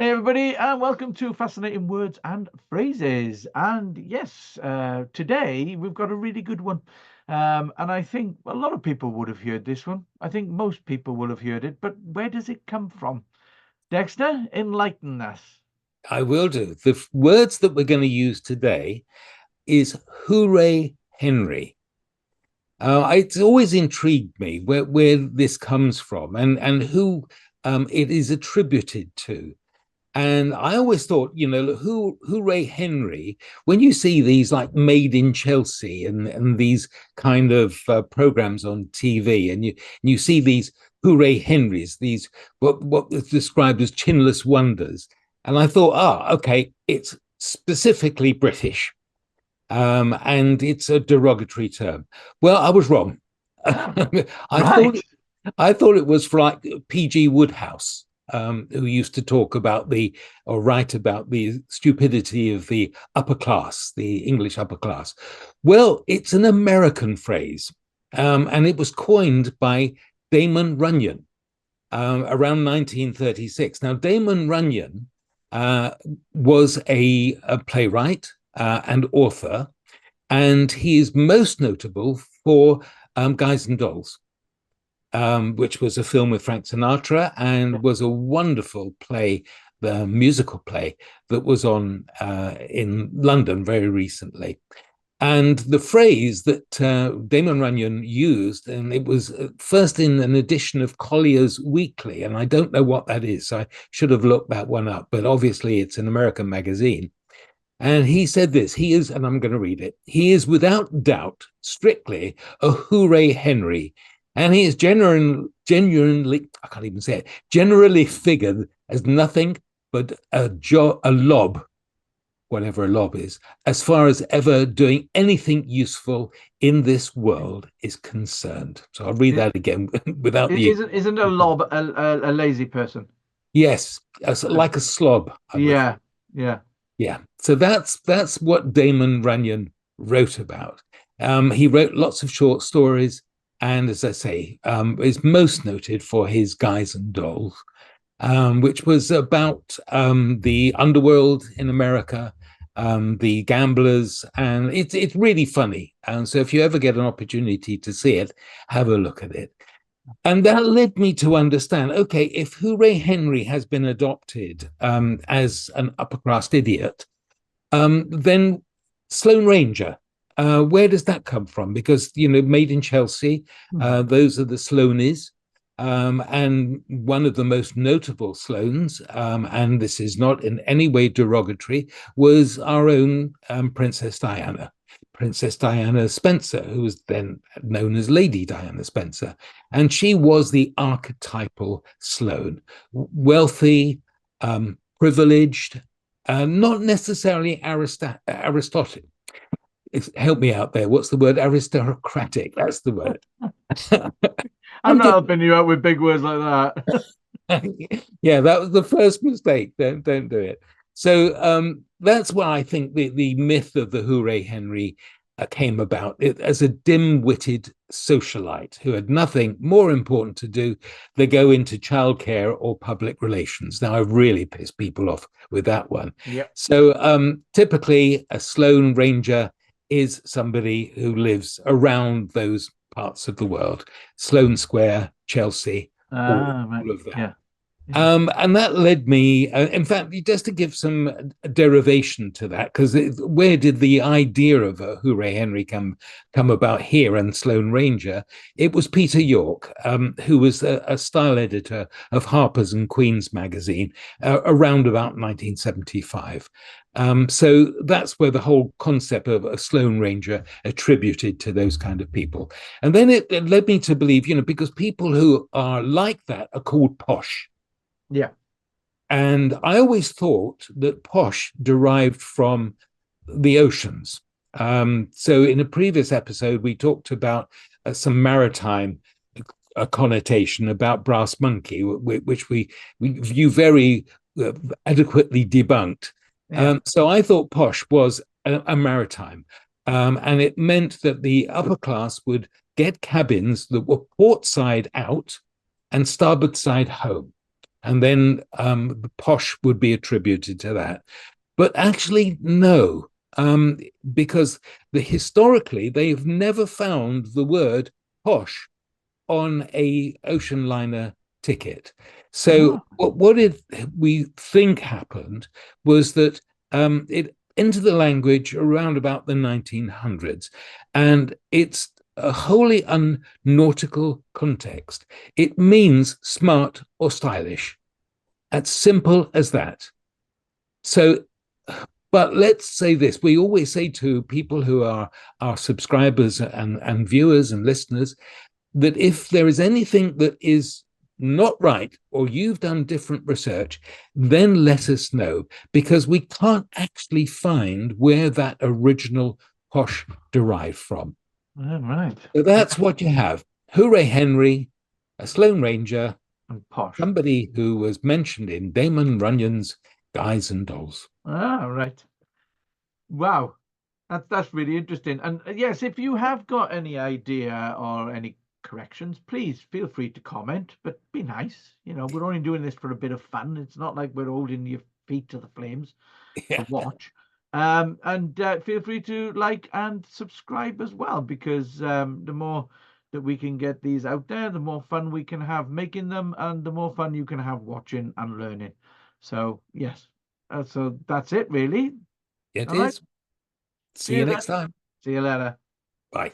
Hey everybody, and welcome to Fascinating Words and Phrases. And yes, today we've got a really good one. And I think a lot of people would have heard this one. I think most people will have heard it, but where does it come from? Dexter, enlighten us. I will do. The words that we're going to use today is Hooray Henry. It's always intrigued me where this comes from and who it is attributed to. And I always thought, Hooray Henry, when you see these like Made in Chelsea and these kind of programs on TV, and you see these Hooray Henrys, these what is described as chinless wonders. And I thought, okay, it's specifically British, and it's a derogatory term. Well, I was wrong. I thought Right. I thought it was for like P.G. Woodhouse, who used to talk about or write about the stupidity of the upper class, the English upper class. Well, it's an American phrase, and it was coined by Damon Runyon around 1936. Now, Damon Runyon was a playwright and author, and he is most notable for Guys and Dolls, which was a film with Frank Sinatra and was a wonderful play, the musical play that was on in London very recently. And the phrase that Damon Runyon used, and it was first in an edition of Collier's Weekly, and I don't know what that is, so I should have looked that one up, but obviously it's an American magazine. And he said this, he is, and I'm going to read it, he is without doubt strictly a Hooray Henry, and he is genuinely, I can't even say it, generally figured as nothing but a lob, whatever a lob is, as far as ever doing anything useful in this world is concerned. So I'll read I- that again without the. Isn't a lob a lazy person? Yes, as Uh, like a slob, I would. yeah, yeah. Yeah. So that's what Damon Runyon wrote about. He wrote lots of short stories, and as I say, is most noted for his Guys and Dolls, which was about the underworld in America, the gamblers, and it's really funny. And so, if you ever get an opportunity to see it, have a look at it. And that led me to understand, okay, if Hooray Henry has been adopted as an upper class idiot, then Sloane Ranger, where does that come from? Because, made in Chelsea, Hmm. those are the Sloanes. And one of the most notable Sloanes, and this is not in any way derogatory, was our own Princess Diana. Princess Diana Spencer, who was then known as Lady Diana Spencer. And she was the archetypal Sloane, wealthy, privileged, not necessarily Aristotle. Help me out there. What's the word? Aristocratic. That's the word. I'm I'm not getting helping you out with big words like that. yeah, that was the first mistake. Don't do it. So that's why I think the myth of the Hooray Henry came about as a dim-witted socialite who had nothing more important to do than go into childcare or public relations. Now I've really pissed people off with that one. Yep. So typically a Sloane Ranger is somebody who lives around those parts of the world, Sloane Square, Chelsea, Ah, right. all of that. Yeah. Yeah. And that led me, in fact, just to give some derivation to that, because where did the idea of a Hooray Henry come about here and Sloane Ranger? It was Peter York, who was a style editor of Harper's and Queen's magazine around about 1975. So that's where the whole concept of a Sloane Ranger attributed to those kind of people. And then it led me to believe, because people who are like that are called posh. Yeah. And I always thought that posh derived from the oceans. So in a previous episode, we talked about some maritime connotation about brass monkey, which we view very adequately debunked. Yeah. So I thought posh was a maritime. And it meant that the upper class would get cabins that were port side out and starboard side home. and then the posh would be attributed to that. But actually, no, because historically they've never found the word posh on a ocean liner ticket. So what we think happened was that it entered the language around about the 1900s, and it's a wholly unnautical context. It means smart or stylish. As simple as that. So, but let's say this. We always say to people who are our subscribers and viewers and listeners that if there is anything that is not right or you've done different research, then let us know, because we can't actually find where that original posh derived from. Right. So that's what you have. Hooray Henry, a Sloane Ranger, And posh. somebody who was mentioned in Damon Runyon's Guys and Dolls. Right. Wow. That's really interesting. And yes, if you have got any idea or any corrections, please feel free to comment, but be nice. We're only doing this for a bit of fun. It's not like we're holding your feet to the flames to watch. And feel free to like and subscribe as well, because the more that we can get these out there, the more fun we can have making them, and the more fun you can have watching and learning. So yes, so that's it really. It All right. is. See you next Then. time. See you later. Bye.